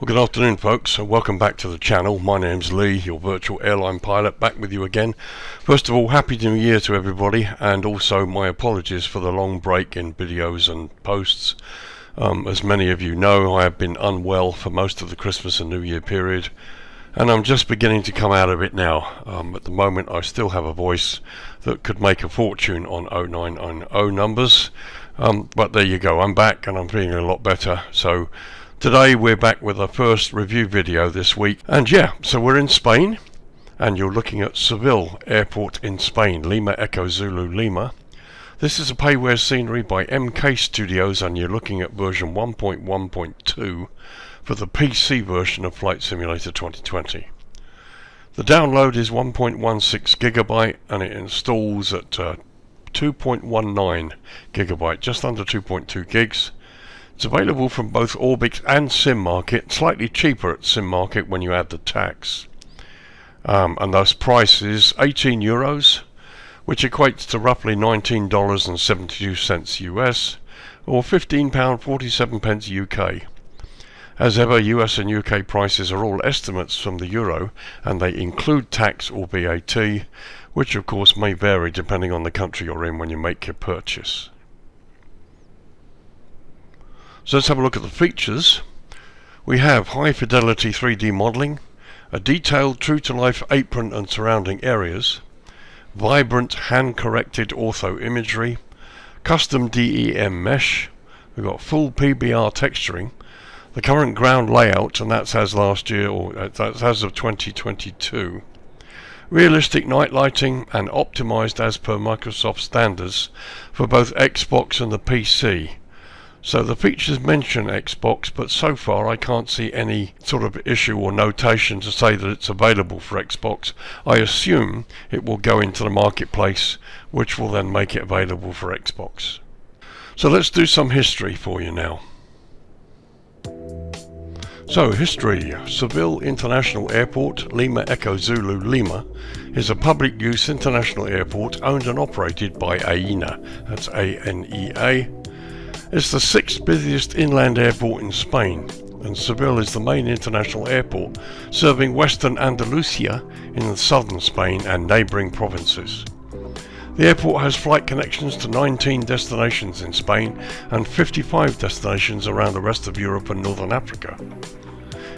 Good afternoon, folks. Welcome back to the channel. My name's Lee, your virtual airline pilot, back with you again. First of all, Happy New Year to everybody, and also my apologies for the long break in videos and posts. As many of you know, I have been unwell for most of the Christmas and New Year period, and I'm just beginning to come out of it now. At the moment, I still have a voice that could make a fortune on 0990 numbers, but there you go. I'm back and I'm feeling a lot better. So today we're back with our first review video this week, and yeah, so we're in Spain and you're looking at Seville Airport in Spain, Lima Echo Zulu Lima. This is a payware scenery by MK Studios, and you're looking at version 1.1.2 for the PC version of Flight Simulator 2020. The download is 1.16 gigabyte and it installs at 2.19 gigabyte, just under 2.2 gigs. It's available from both Orbix and Sim Market, slightly cheaper at Sim Market when you add the tax. And those prices, €18, which equates to roughly $19.72 US, or £15.47 UK. As ever, US and UK prices are all estimates from the euro, and they include tax or VAT, which of course may vary depending on the country you're in when you make your purchase. So let's have a look at the features. We have high fidelity 3D modeling, a detailed true-to-life apron and surrounding areas, vibrant hand-corrected ortho imagery, custom DEM mesh, we've got full PBR texturing, the current ground layout, and that's as last year, or that's as of 2022, realistic night lighting, and optimized as per Microsoft standards for both Xbox and the PC. So the features mention Xbox, but so far I can't see any sort of issue or notation to say that it's available for Xbox. I assume it will go into the marketplace, which will then make it available for Xbox. So let's do some history for you now. So history. Seville International Airport, Lima Echo Zulu Lima, is a public use international airport owned and operated by AENA, that's ANEA. It's the 6th busiest inland airport in Spain, and Seville is the main international airport serving western Andalusia in southern Spain and neighbouring provinces. The airport has flight connections to 19 destinations in Spain and 55 destinations around the rest of Europe and Northern Africa.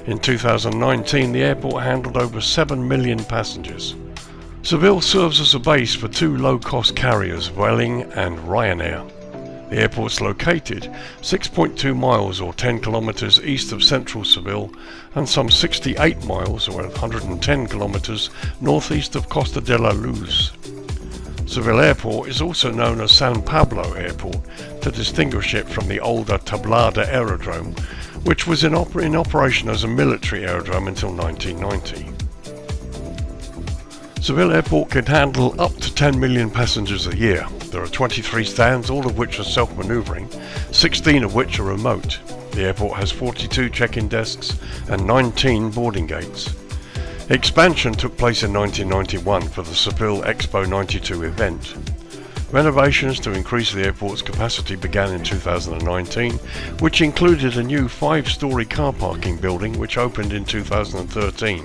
In 2019, the airport handled over 7 million passengers. Seville serves as a base for 2 low-cost carriers, Vueling and Ryanair. The airport's located 6.2 miles or 10 kilometers east of central Seville and some 68 miles or 110 kilometers northeast of Costa de la Luz. Seville Airport is also known as San Pablo Airport to distinguish it from the older Tablada Aerodrome, which was in operation as a military aerodrome until 1990. Seville Airport can handle up to 10 million passengers a year. There are 23 stands, all of which are self-manoeuvring, 16 of which are remote. The airport has 42 check-in desks and 19 boarding gates. Expansion took place in 1991 for the Seville Expo 92 event. Renovations to increase the airport's capacity began in 2019, which included a new 5-storey car parking building which opened in 2013.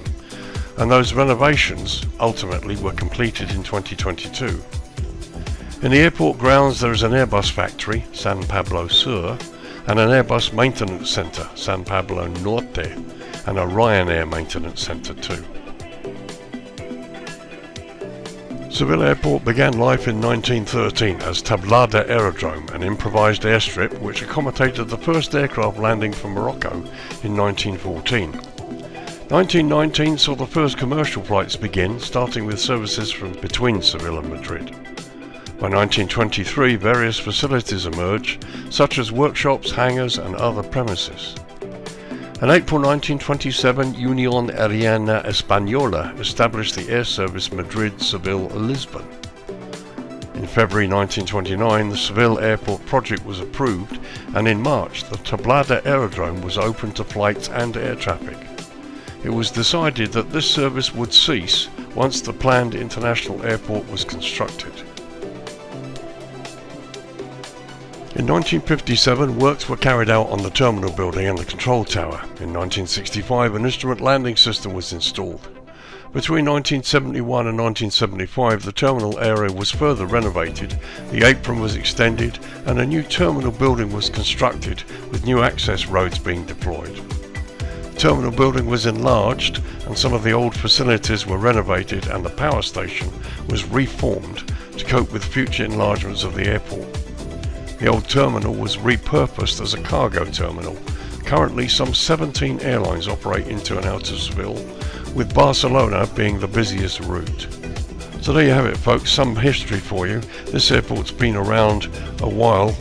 And those renovations ultimately were completed in 2022. In the airport grounds there is an Airbus factory, San Pablo Sur, and an Airbus maintenance centre, San Pablo Norte, and a Ryanair maintenance centre too. Seville Airport began life in 1913 as Tablada Aerodrome, an improvised airstrip which accommodated the first aircraft landing from Morocco in 1914. 1919 saw the first commercial flights begin, starting with services from between Seville and Madrid. By 1923, various facilities emerged, such as workshops, hangars, and other premises. In April 1927, Unión Aérea Española established the air service Madrid-Seville-Lisbon. In February 1929, the Seville Airport project was approved, and in March, the Tablada Aerodrome was open to flights and air traffic. It was decided that this service would cease once the planned international airport was constructed. In 1957, works were carried out on the terminal building and the control tower. In 1965, an instrument landing system was installed. Between 1971 and 1975, the terminal area was further renovated, the apron was extended, and a new terminal building was constructed, with new access roads being deployed. The terminal building was enlarged, and some of the old facilities were renovated, and the power station was reformed to cope with future enlargements of the airport. The old terminal was repurposed as a cargo terminal. Currently, some 17 airlines operate into and out of Seville, with Barcelona being the busiest route. So there you have it, folks, some history for you. This airport's been around a while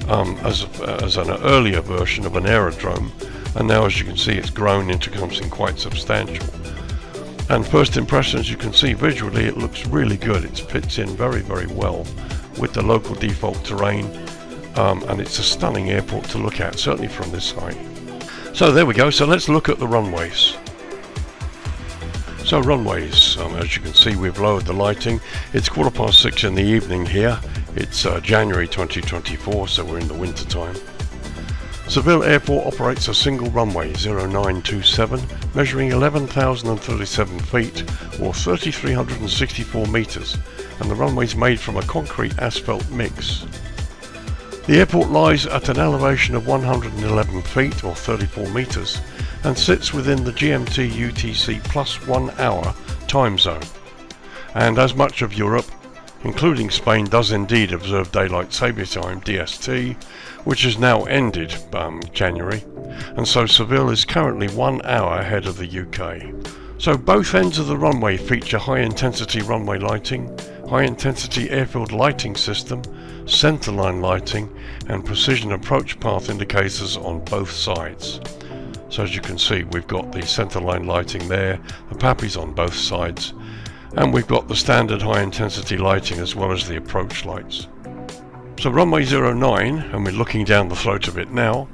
as an earlier version of an aerodrome, and now, as you can see, it's grown into something quite substantial. And first impressions, you can see visually it looks really good. It fits in very, very well with the local default terrain, and it's a stunning airport to look at, certainly from this height. So there we go, so let's look at the runways. So runways, as you can see, we've lowered the lighting. It's 6:15 in the evening here. It's January 2024, so we're in the winter time. Seville Airport operates a single runway, 0927, measuring 11,037 feet, or 3,364 meters, and the runway is made from a concrete asphalt mix. The airport lies at an elevation of 111 feet, or 34 meters, and sits within the GMT UTC plus 1 hour time zone. And as much of Europe, including Spain, does indeed observe Daylight Saving Time, DST, which has now ended January, and so Seville is currently 1 hour ahead of the UK. So both ends of the runway feature high-intensity runway lighting, high-intensity airfield lighting system, centerline lighting, and precision approach path indicators on both sides. So as you can see, we've got the centerline lighting there, the PAPI's on both sides, and we've got the standard high-intensity lighting as well as the approach lights. So runway 09, and we're looking down the throat of it now,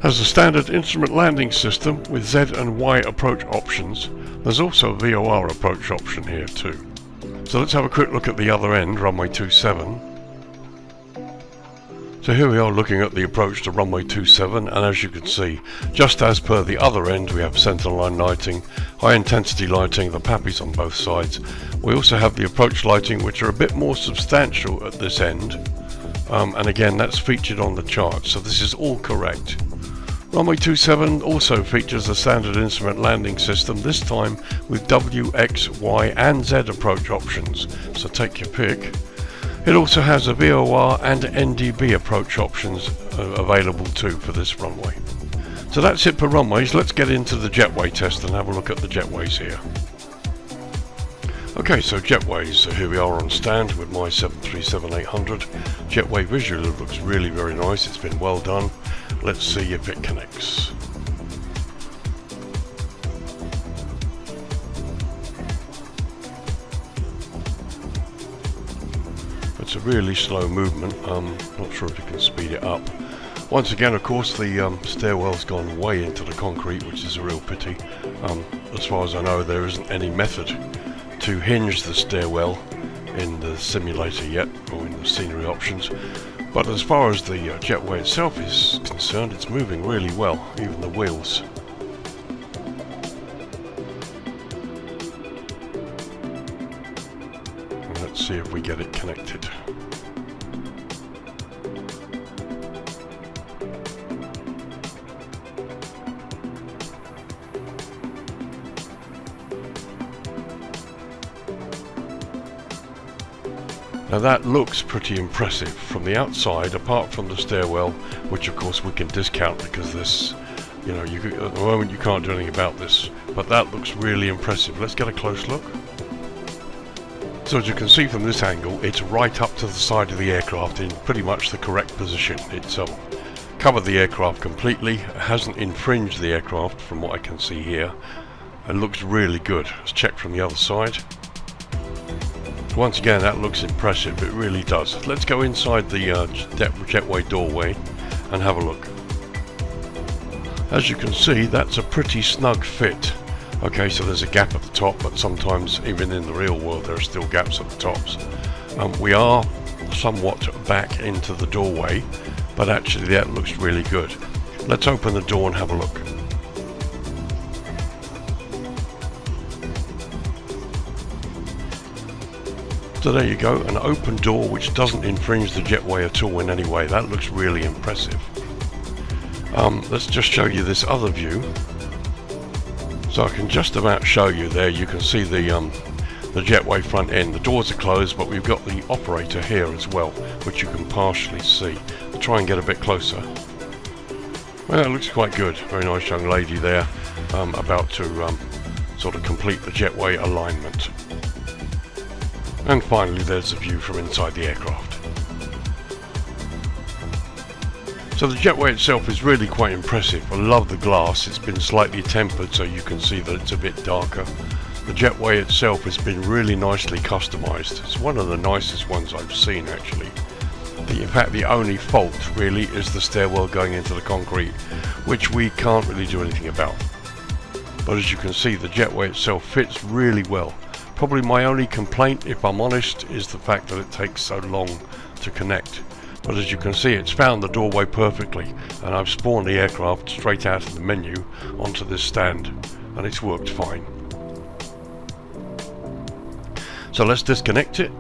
has a standard instrument landing system with Z and Y approach options. There's also a VOR approach option here too. So let's have a quick look at the other end, runway 27. So here we are looking at the approach to runway 27, and as you can see, just as per the other end, we have centerline lighting, high intensity lighting, the PAPI's on both sides. We also have the approach lighting, which are a bit more substantial at this end, and again that's featured on the chart, so this is all correct. Runway 27 also features a standard instrument landing system, this time with W, X, Y and Z approach options, so take your pick. It also has a VOR and NDB approach options available too for this runway. So that's it for runways. Let's get into the jetway test and have a look at the jetways here. Okay, so jetways, so here we are on stand with my 737-800. Jetway visually looks really very nice, it's been well done. Let's see if it connects. It's a really slow movement, not sure if you can speed it up. Once again, of course, the stairwell's gone way into the concrete, which is a real pity. As far as I know, there isn't any method to hinge the stairwell in the simulator yet, or in the scenery options. But as far as the jetway itself is concerned, it's moving really well, even the wheels. And let's see if we get it connected. Now that looks pretty impressive from the outside, apart from the stairwell, which of course we can discount because this, you know, at the moment you can't do anything about this, but that looks really impressive. Let's get a close look. So as you can see from this angle, it's right up to the side of the aircraft in pretty much the correct position. It's covered the aircraft completely, it hasn't infringed the aircraft from what I can see here. It looks really good. Let's check from the other side. Once again, that looks impressive, it really does. Let's go inside the jetway doorway and have a look. As you can see, that's a pretty snug fit. Okay, so there's a gap at the top, but sometimes even in the real world there are still gaps at the tops. We are somewhat back into the doorway, but actually that looks really good. Let's open the door and have a look. So there you go, an open door which doesn't infringe the jetway at all in any way. That looks really impressive. Let's just show you this other view. So I can just about show you there. You can see the jetway front end. The doors are closed, but we've got the operator here as well, which you can partially see. I'll try and get a bit closer. Well, it looks quite good. Very nice young lady there, about to sort of complete the jetway alignment. And finally, there's the view from inside the aircraft. So the jetway itself is really quite impressive. I love the glass. It's been slightly tempered so you can see that it's a bit darker. The jetway itself has been really nicely customized. It's one of the nicest ones I've seen actually. In fact, the only fault really is the stairwell going into the concrete, which we can't really do anything about. But as you can see, the jetway itself fits really well. Probably my only complaint, if I'm honest, is the fact that it takes so long to connect. But as you can see, it's found the doorway perfectly, and I've spawned the aircraft straight out of the menu onto this stand, and it's worked fine. So let's disconnect it.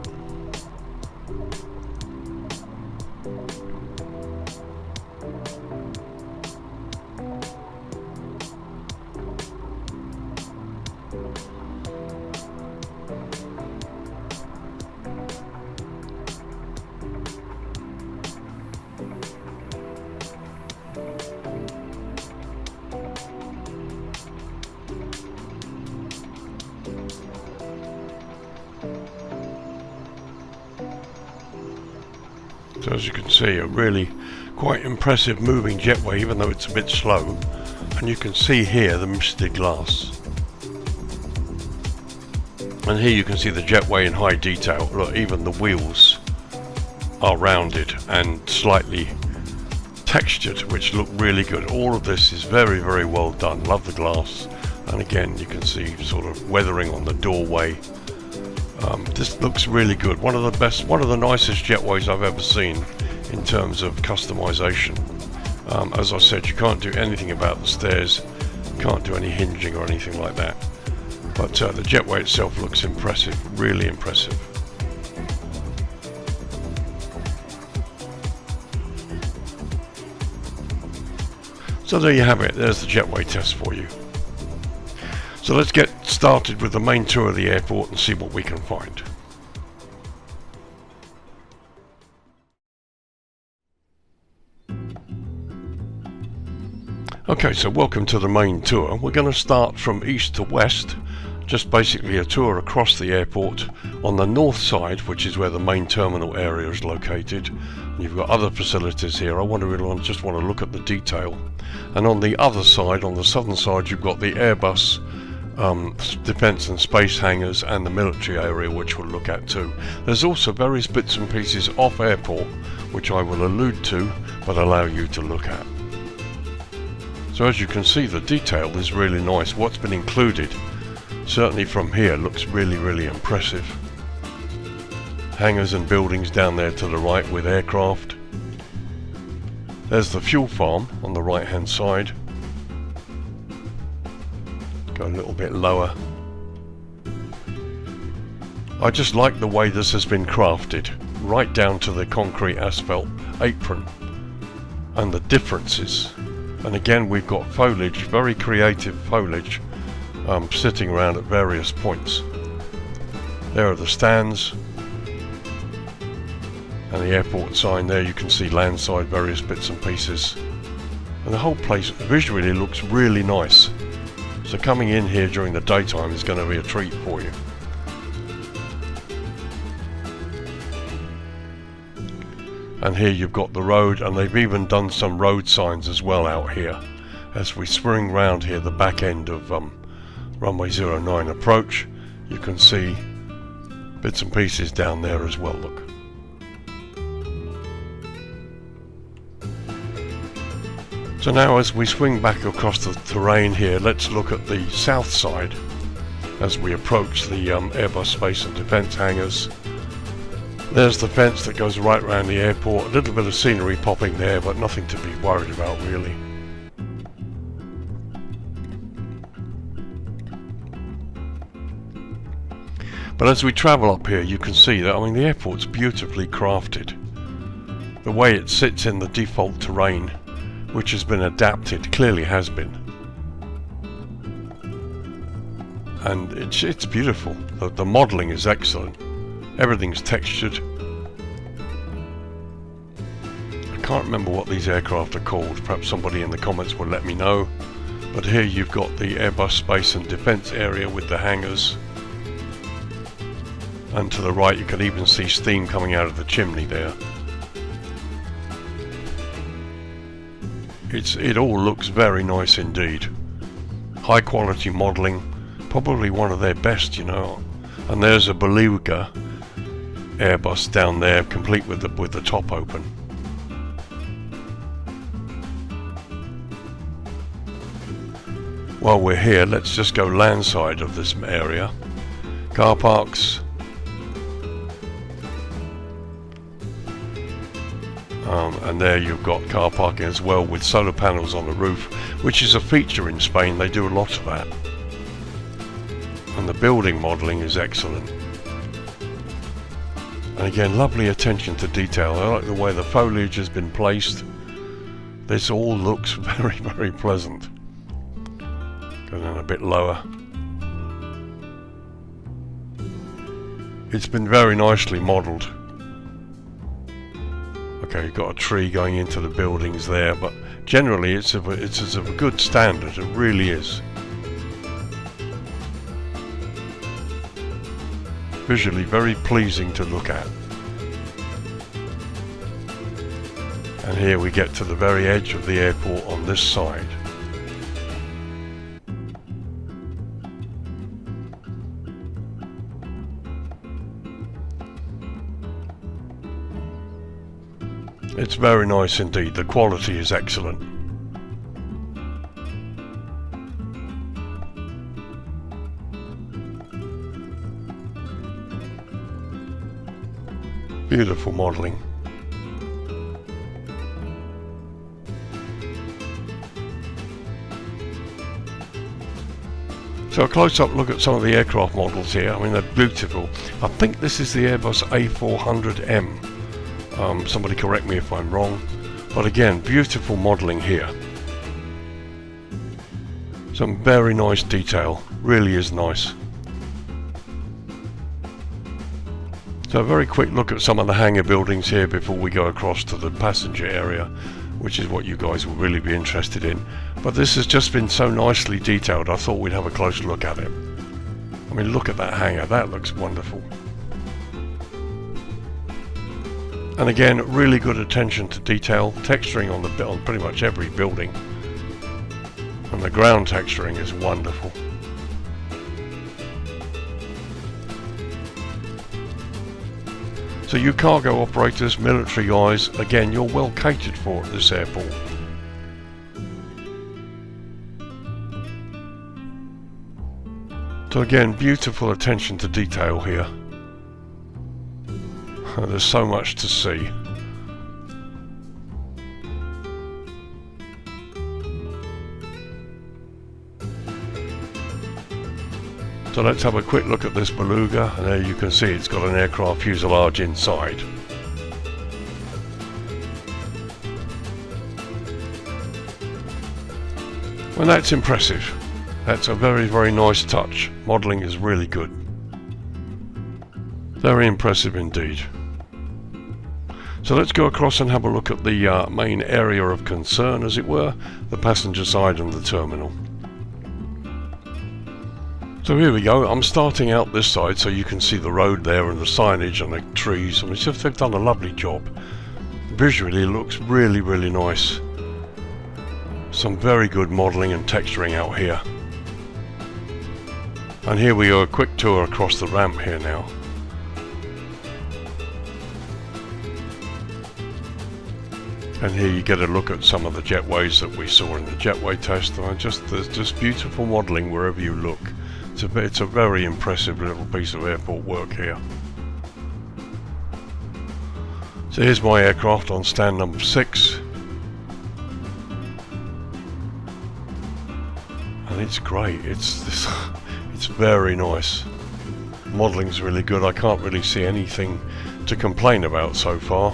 So as you can see, a really quite impressive moving jetway, even though it's a bit slow. And you can see here the misted glass. And here you can see the jetway in high detail. Look, even the wheels are rounded and slightly textured, which look really good. All of this is very, very well done. Love the glass. And again, you can see sort of weathering on the doorway. This looks really good. One of the best, one of the nicest jetways I've ever seen in terms of customization. As I said, you can't do anything about the stairs, can't do any hinging or anything like that. But the jetway itself looks impressive, really impressive. So there you have it, there's the jetway test for you. So let's get started with the main tour of the airport and see what we can find. Okay, so welcome to the main tour. We're going to start from east to west, just basically a tour across the airport. On the north side, which is where the main terminal area is located, you've got other facilities here. I just want to look at the detail. And on the other side, on the southern side, you've got the AIRBUS defence and space hangars and the military area, which we'll look at too. There's also various bits and pieces off airport which I will allude to but allow you to look at. So as you can see, the detail is really nice. What's been included, certainly from here, looks really, really impressive. Hangars and buildings down there to the right with aircraft. There's the fuel farm on the right hand side. Go a little bit lower. I just like the way this has been crafted, right down to the concrete asphalt apron and the differences. And again, we've got foliage, very creative foliage, sitting around at various points. There are the stands and the airport sign there. You can see landside, various bits and pieces, and the whole place visually looks really nice. So coming in here during the daytime is going to be a treat for you. And here you've got the road, and they've even done some road signs as well out here. As we swing round here, the back end of runway 09 approach, you can see bits and pieces down there as well, look. So now as we swing back across the terrain here, let's look at the south side as we approach the Airbus Space and Defence hangars. There's the fence that goes right around the airport. A little bit of scenery popping there, but nothing to be worried about really. But as we travel up here, you can see that, I mean, the airport's beautifully crafted. The way it sits in the default terrain, which has been adapted, clearly has been. And it's beautiful. The modelling is excellent. Everything's textured. I can't remember what these aircraft are called. Perhaps somebody in the comments will let me know. But here you've got the Airbus Space and Defence area with the hangars. And to the right you can even see steam coming out of the chimney there. It all looks very nice indeed. High quality modelling, probably one of their best, you know. And there's a Beluga Airbus down there, complete with the top open. While we're here, let's just go landside of this area. Car parks. And there you've got car parking as well with solar panels on the roof, which is a feature in Spain. They do a lot of that. And the building modelling is excellent. And again, lovely attention to detail. I like the way the foliage has been placed. This all looks very, very pleasant. Go down a bit lower. It's been very nicely modelled. Okay, you've got a tree going into the buildings there, but generally it's of a good standard. It really is. Visually very pleasing to look at. And here we get to the very edge of the airport on this side. It's very nice indeed. The quality is excellent. Beautiful modelling. So a close-up look at some of the aircraft models here. I mean, they're beautiful. I think this is the Airbus A400M. Somebody correct me if I'm wrong, but again, beautiful modelling here. Some very nice detail, really is nice. So a very quick look at some of the hangar buildings here before we go across to the passenger area, which is what you guys will really be interested in. But this has just been so nicely detailed, I thought we'd have a close look at it. I mean, look at that hangar, that looks wonderful. And again, really good attention to detail, texturing on pretty much every building. And the ground texturing is wonderful. So you cargo operators, military guys, again, you're well catered for at this airport. So again, beautiful attention to detail here. There's so much to see. So let's have a quick look at this Beluga, and there you can see it's got an aircraft fuselage inside. Well, that's impressive. That's a very, very nice touch. Modelling is really good. Very impressive indeed. So let's go across and have a look at the main area of concern, as it were, the passenger side and the terminal. So here we go. I'm starting out this side so you can see the road there and the signage and the trees. I mean, they've done a lovely job. Visually it looks really, really nice. Some very good modelling and texturing out here. And here we go, a quick tour across the ramp here now. And here you get a look at some of the jetways that we saw in the jetway test. And there's just beautiful modelling wherever you look. It's a very impressive little piece of airport work here. So here's my aircraft on stand number 6. And it's great. It's very nice. Modelling's really good. I can't really see anything to complain about so far.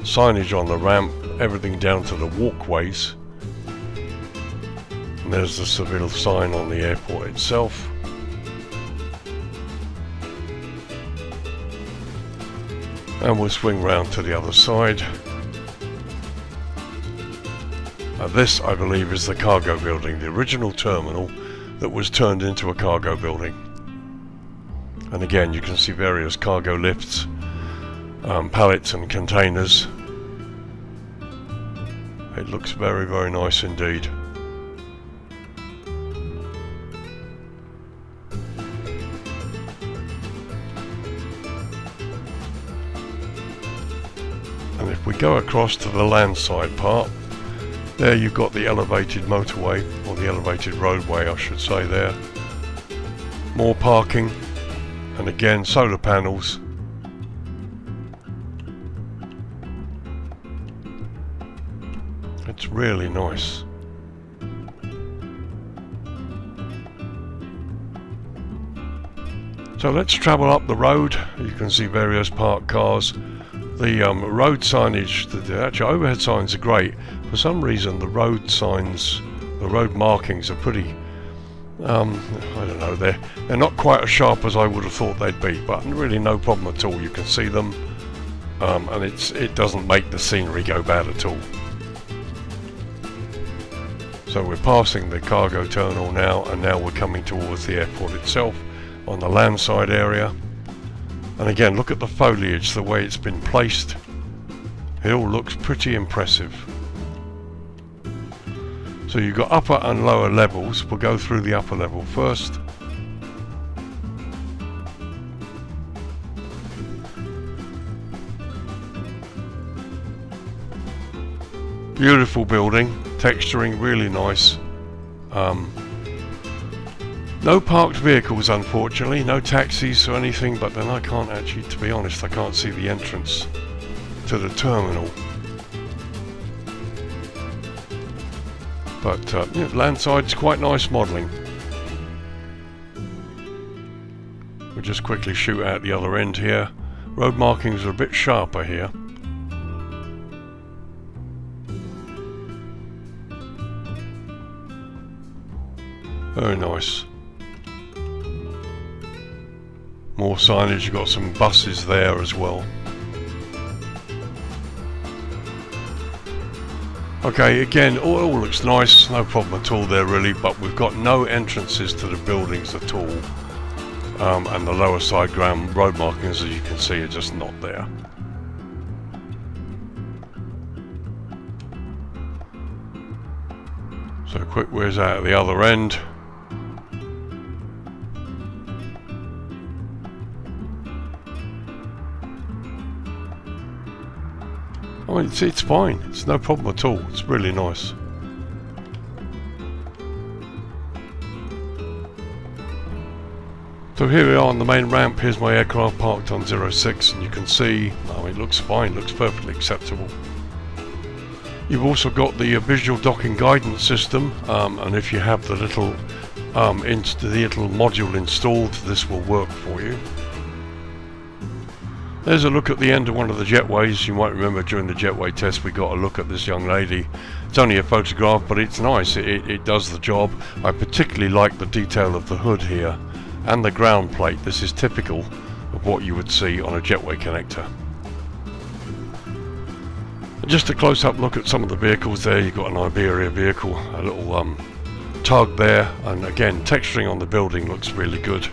Signage on the ramp, everything down to the walkways. And there's the Seville sign on the airport itself. And we'll swing round to the other side. This, I believe, is the cargo building, the original terminal that was turned into a cargo building. And again, you can see various cargo lifts, pallets and containers. It looks very, very nice indeed. And if we go across to the landside part, there you've got the elevated motorway, or the elevated roadway I should say there. More parking, and again solar panels. It's really nice. So let's travel up the road. You can see various parked cars. The road signage, the actual overhead signs are great. For some reason the road signs, the road markings are pretty, I don't know, they're not quite as sharp as I would have thought they'd be, but really no problem at all. You can see them, and it doesn't make the scenery go bad at all. So we're passing the cargo terminal now, and now we're coming towards the airport itself on the landside area. And again, look at the foliage, the way it's been placed. It all looks pretty impressive. So you've got upper and lower levels. We'll go through the upper level first. Beautiful building, texturing really nice. No parked vehicles unfortunately, no taxis or anything, but then I can't actually, to be honest, I can't see the entrance to the terminal. But yeah, landside's quite nice modelling. We'll just quickly shoot out the other end here. Road markings are a bit sharper here. Very nice. More signage, you've got some buses there as well. Okay, again, all looks nice, no problem at all there really, but we've got no entrances to the buildings at all. And the lower side ground road markings, as you can see, are just not there. So quick whiz out at the other end. I mean, it's fine, it's no problem at all, it's really nice. So here we are on the main ramp. Here's my aircraft parked on 06, and you can see, oh, it looks fine, looks perfectly acceptable. You've also got the visual docking guidance system, and if you have the little module installed, this will work for you. There's a look at the end of one of the jetways. You might remember during the jetway test we got a look at this young lady. It's only a photograph, but it's nice, it does the job. I particularly like the detail of the hood here and the ground plate. This is typical of what you would see on a jetway connector. And just a close-up look at some of the vehicles there. You've got an Iberia vehicle, a little tug there, and again texturing on the building looks really good.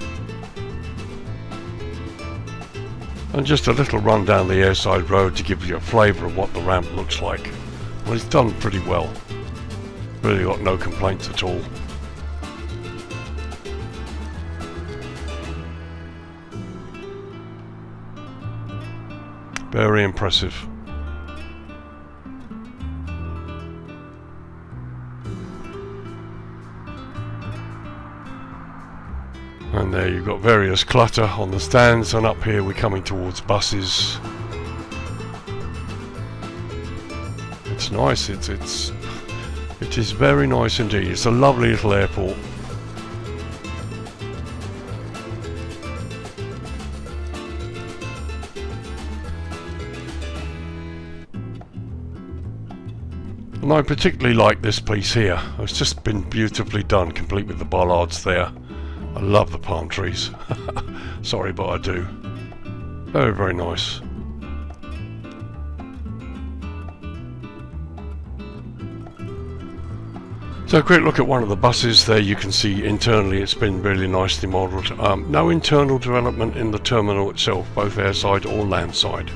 And just a little run down the airside road to give you a flavour of what the ramp looks like. Well, it's done pretty well. Really got no complaints at all. Very impressive. And there you've got various clutter on the stands, and up here we're coming towards buses. it's nice. It is very nice indeed. It's a lovely little airport. And I particularly like this piece here. It's just been beautifully done, complete with the bollards there. I love the palm trees. Sorry, but I do. Very, very nice. So a quick look at one of the buses there. You can see internally it's been really nicely modelled. No internal development in the terminal itself, both airside or landside.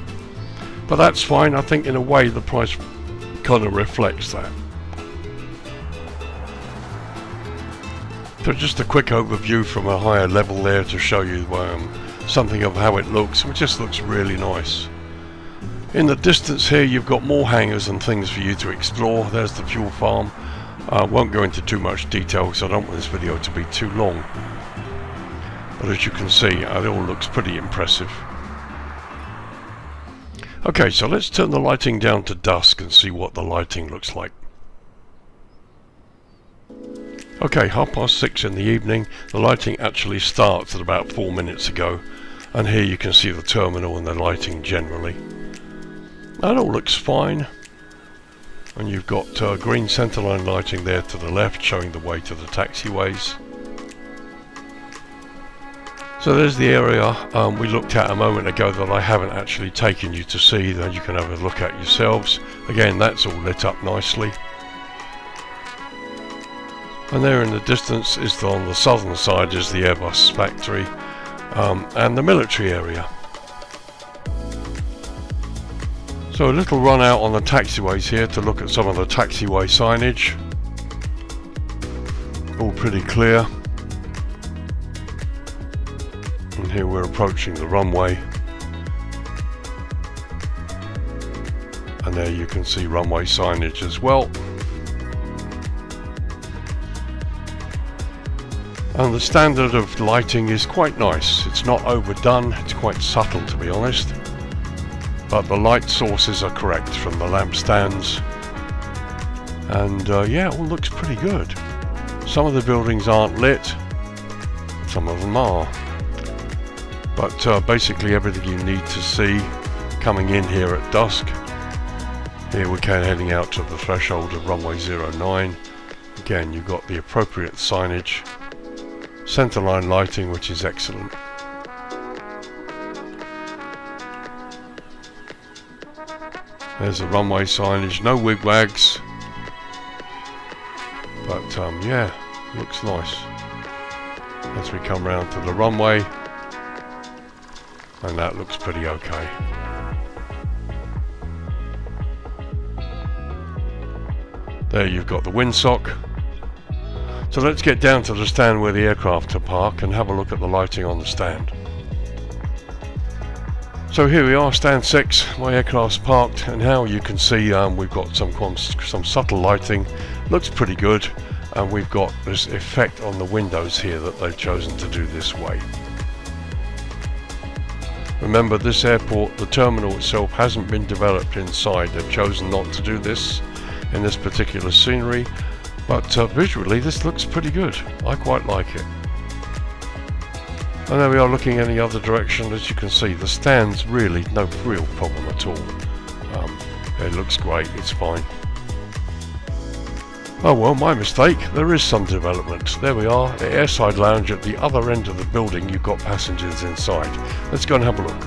But that's fine. I think in a way the price kind of reflects that. So just a quick overview from a higher level there to show you something of how it looks. It just looks really nice. In the distance here you've got more hangars and things for you to explore. There's the fuel farm. I won't go into too much detail because I don't want this video to be too long. But as you can see, it all looks pretty impressive. Okay, so let's turn the lighting down to dusk and see what the lighting looks like. Okay, 6:30 in the evening. The lighting actually starts at about 4 minutes ago. And here you can see the terminal and the lighting generally. That all looks fine. And you've got green centerline lighting there to the left, showing the way to the taxiways. So there's the area we looked at a moment ago that I haven't actually taken you to see, that you can have a look at yourselves. Again, that's all lit up nicely. And there in the distance is on the southern side is the AIRBUS factory and the military area. So a little run out on the taxiways here to look at some of the taxiway signage. All pretty clear. And here we're approaching the runway. And there you can see runway signage as well. And the standard of lighting is quite nice. It's not overdone, it's quite subtle to be honest. But the light sources are correct from the lamp stands. And yeah, it all looks pretty good. Some of the buildings aren't lit, some of them are. But basically everything you need to see coming in here at dusk. Here we're heading out to the threshold of runway 09. Again, you've got the appropriate signage. Centerline lighting, which is excellent. There's the runway signage, no wigwags. But yeah, looks nice. As we come round to the runway. And that looks pretty okay. There you've got the windsock. So let's get down to the stand where the aircraft are parked and have a look at the lighting on the stand. So here we are, stand 6, my aircraft's parked, and now you can see we've got some subtle lighting, looks pretty good, and we've got this effect on the windows here that they've chosen to do this way. Remember, this airport, the terminal itself hasn't been developed inside. They've chosen not to do this in this particular scenery, but visually this looks pretty good. I quite like it. And there we are looking in the other direction. As you can see, the stand's really no real problem at all. It looks great, it's fine. Oh well, my mistake, there is some development. There we are, the airside lounge at the other end of the building. You've got passengers inside. Let's go and have a look.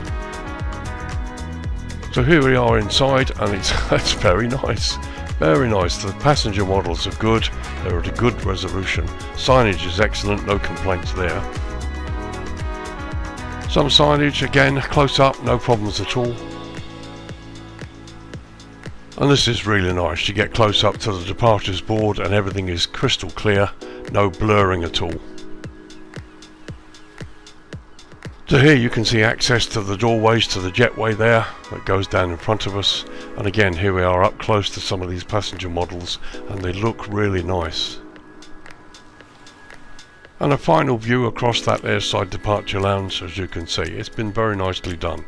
So here we are inside, and it's very nice. Very nice. The passenger models are good. They're at a good resolution. Signage is excellent, no complaints there. Some signage, again, close up, no problems at all. And this is really nice. You get close up to the departures board and everything is crystal clear, no blurring at all. So here you can see access to the doorways to the jetway there that goes down in front of us. And again, here we are up close to some of these passenger models, and they look really nice. And a final view across that airside departure lounge, as you can see. It's been very nicely done.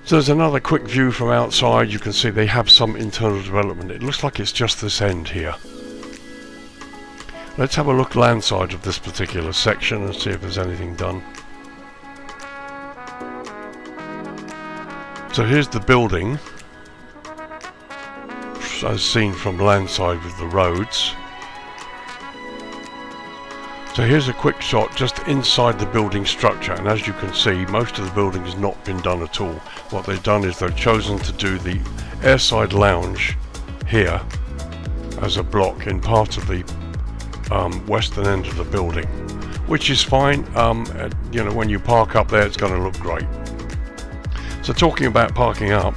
So there's another quick view from outside. You can see they have some internal development. It looks like it's just this end here. Let's have a look landside of this particular section and see if there's anything done. So here's the building as seen from landside with the roads. So here's a quick shot just inside the building structure, and as you can see, most of the building has not been done at all. What they've done is they've chosen to do the airside lounge here as a block in part of the western end of the building, which is fine. You know, when you park up there, it's going to look great. So talking about parking up,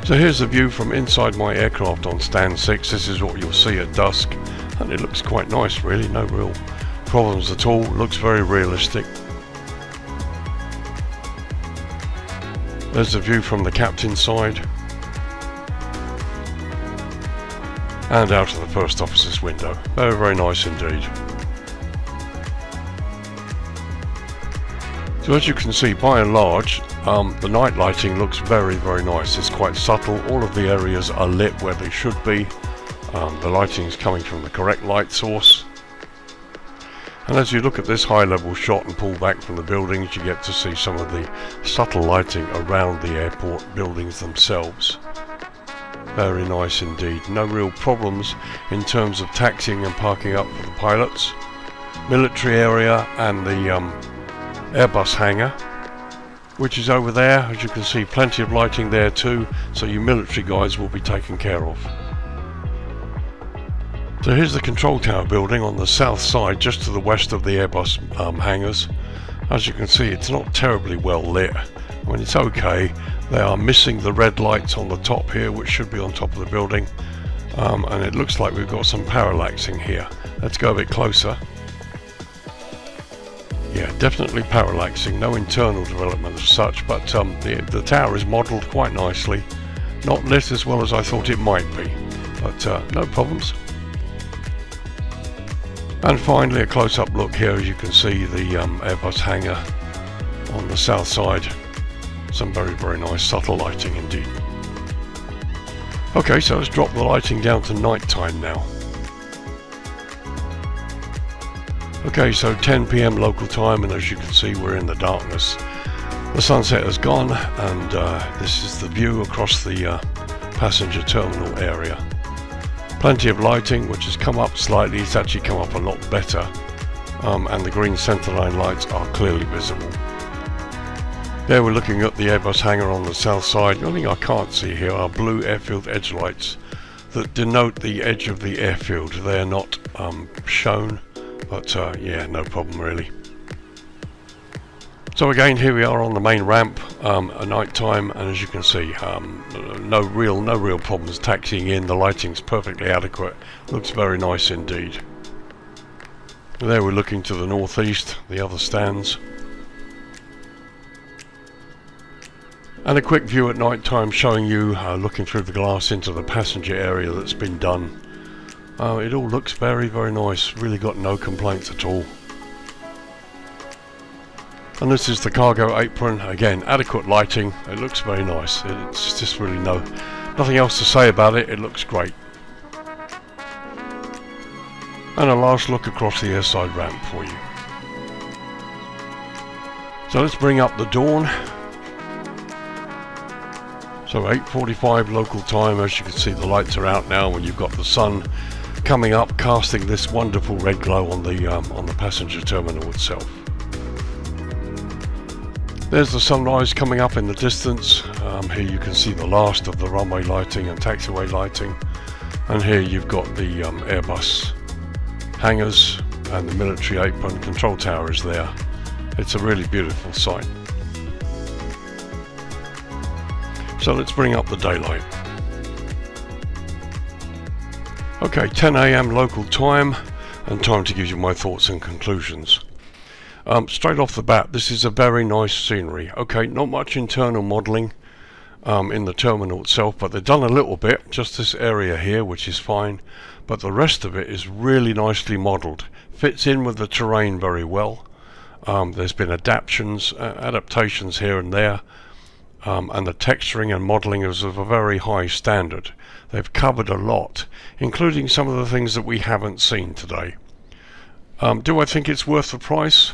so here's a view from inside my aircraft on stand 6. This is what you'll see at dusk. And it looks quite nice, really, no real problems at all. Looks very realistic. There's a view from the captain's side and out of the first officer's window. Very, very nice indeed. So as you can see, by and large, the night lighting looks very, very nice. It's quite subtle. All of the areas are lit where they should be. The lighting is coming from the correct light source, and as you look at this high level shot and pull back from the buildings, you get to see some of the subtle lighting around the airport buildings themselves. Very nice indeed. No real problems in terms of taxiing and parking up for the pilots. Military area and the Airbus hangar, which is over there. As you can see, plenty of lighting there too, so you military guys will be taken care of. So here's the control tower building on the south side, just to the west of the Airbus hangars. As you can see, it's not terribly well lit. I mean, it's okay. They are missing the red lights on the top here, which should be on top of the building. And it looks like we've got some parallaxing here. Let's go a bit closer. Yeah, definitely parallaxing. No internal development as such, but the tower is modelled quite nicely. Not lit as well as I thought it might be, but no problems. And finally, a close-up look here. As you can see, the Airbus hangar on the south side. Some very, very nice subtle lighting indeed. Okay, so let's drop the lighting down to night time now. Okay, so 10 PM local time, and as you can see, we're in the darkness. The sunset has gone, and this is the view across the passenger terminal area. Plenty of lighting, which has come up slightly. It's actually come up a lot better, and the green centerline lights are clearly visible. There we're looking at the Airbus hangar on the south side. The only thing I can't see here are blue airfield edge lights that denote the edge of the airfield. They are not shown, but yeah, no problem really. So again, here we are on the main ramp at night time, and as you can see, no real problems taxiing in. The lighting's perfectly adequate. Looks very nice indeed. There we're looking to the northeast, the other stands. And a quick view at night time showing you looking through the glass into the passenger area that's been done. It all looks very, very nice. Really got no complaints at all. And this is the cargo apron. Again, adequate lighting. It looks very nice. It's just really nothing else to say about it. It looks great. And a last look across the airside ramp for you. So let's bring up the dawn. So 8:45 local time. As you can see, the lights are out now when you've got the sun coming up, casting this wonderful red glow on the passenger terminal itself. There's the sunrise coming up in the distance. Here you can see the last of the runway lighting and taxiway lighting. And here you've got the Airbus hangars and the military apron. Control tower is there. It's a really beautiful sight. So let's bring up the daylight. Okay, 10 AM local time, and time to give you my thoughts and conclusions. Straight off the bat, this is a very nice scenery. Okay, not much internal modelling in the terminal itself, but they've done a little bit, just this area here, which is fine, but the rest of it is really nicely modelled. Fits in with the terrain very well. There's been adaptations here and there. and the texturing and modelling is of a very high standard. They've covered a lot, including some of the things that we haven't seen today. Do I think it's worth the price?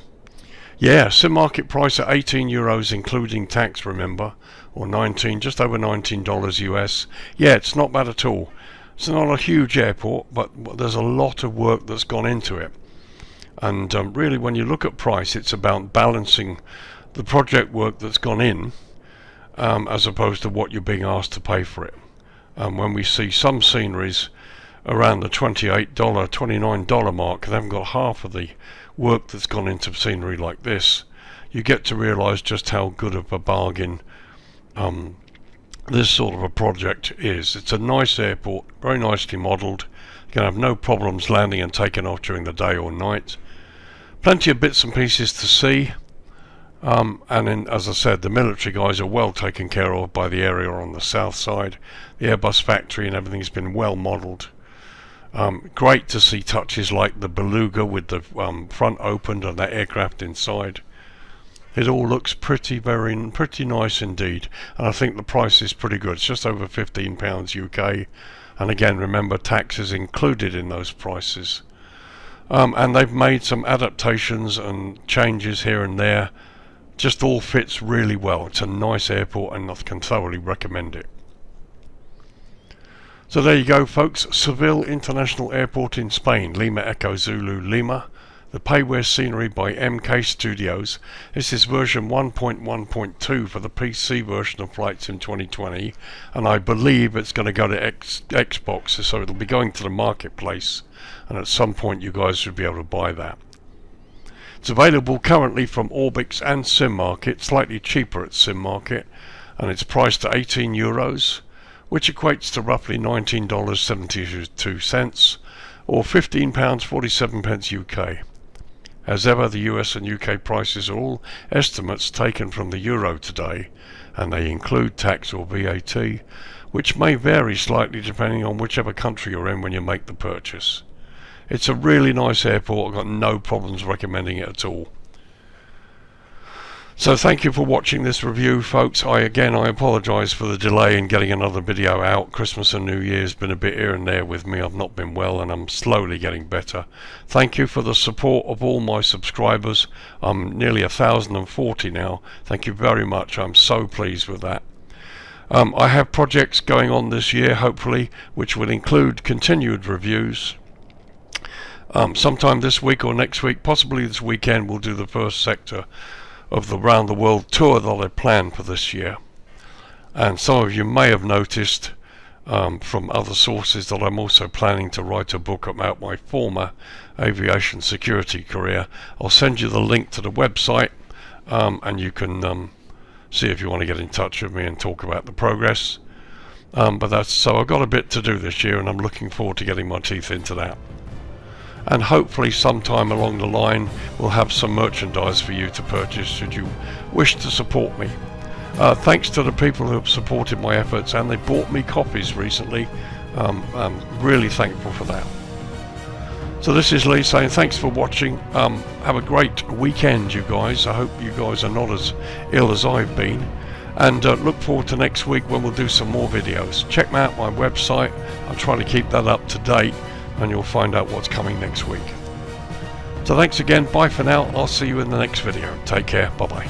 Yeah, sim market price at €18 including tax, remember, or 19, just over $19 US. Yeah, it's not bad at all. It's not a huge airport, but there's a lot of work that's gone into it. And really, when you look at price, it's about balancing the project work that's gone in as opposed to what you're being asked to pay for it. When we see some sceneries around the $28, $29 mark, they haven't got half of the work that's gone into scenery like this, you get to realise just how good of a bargain this sort of a project is. It's a nice airport, very nicely modelled. You can have no problems landing and taking off during the day or night. Plenty of bits and pieces to see. And then, as I said, the military guys are well taken care of by the area on the south side. The Airbus factory and everything's been well modelled. Great to see touches like the Beluga with the front opened and that aircraft inside. It all looks pretty nice indeed, and I think the price is pretty good. It's just over £15 UK, and again, remember, tax is included in those prices. And they've made some adaptations and changes here and there. Just all fits really well. It's a nice airport and I can thoroughly recommend it. So there you go, folks. Seville International Airport in Spain, Lima Echo Zulu Lima. The payware scenery by MK Studios. This is version 1.1.2 for the PC version of Flight Sim 2020, and I believe it's going to go to Xbox, so it'll be going to the marketplace, and at some point you guys should be able to buy that. It's available currently from Orbix and Sim Market, slightly cheaper at Sim Market, and it's priced at €18, which equates to roughly $19.72 or £15.47 UK. As ever, the US and UK prices are all estimates taken from the euro today, and they include tax or VAT, which may vary slightly depending on whichever country you're in when you make the purchase. It's a really nice airport. I've got no problems recommending it at all. So thank you for watching this review, folks. I apologise for the delay in getting another video out. Christmas and New Year's been a bit here and there with me. I've not been well and I'm slowly getting better. Thank you for the support of all my subscribers. I'm nearly 1,040 now. Thank you very much. I'm so pleased with that. I have projects going on this year, hopefully, which will include continued reviews. Sometime this week or next week, possibly this weekend, we'll do the first sector of the round the world tour that I planned for this year. And some of you may have noticed from other sources that I'm also planning to write a book about my former aviation security career. I'll send you the link to the website, and you can see if you want to get in touch with me and talk about the progress. So I've got a bit to do this year, and I'm looking forward to getting my teeth into that. And hopefully sometime along the line we'll have some merchandise for you to purchase should you wish to support me. Thanks to the people who have supported my efforts, and they bought me copies recently. I'm really thankful for that. So this is Lee saying thanks for watching. Have a great weekend, you guys. I hope you guys are not as ill as I've been, and look forward to next week when we'll do some more videos. Check out my website. I'm trying to keep that up to date, and you'll find out what's coming next week. So thanks again, bye for now. I'll see you in the next video. Take care, bye bye.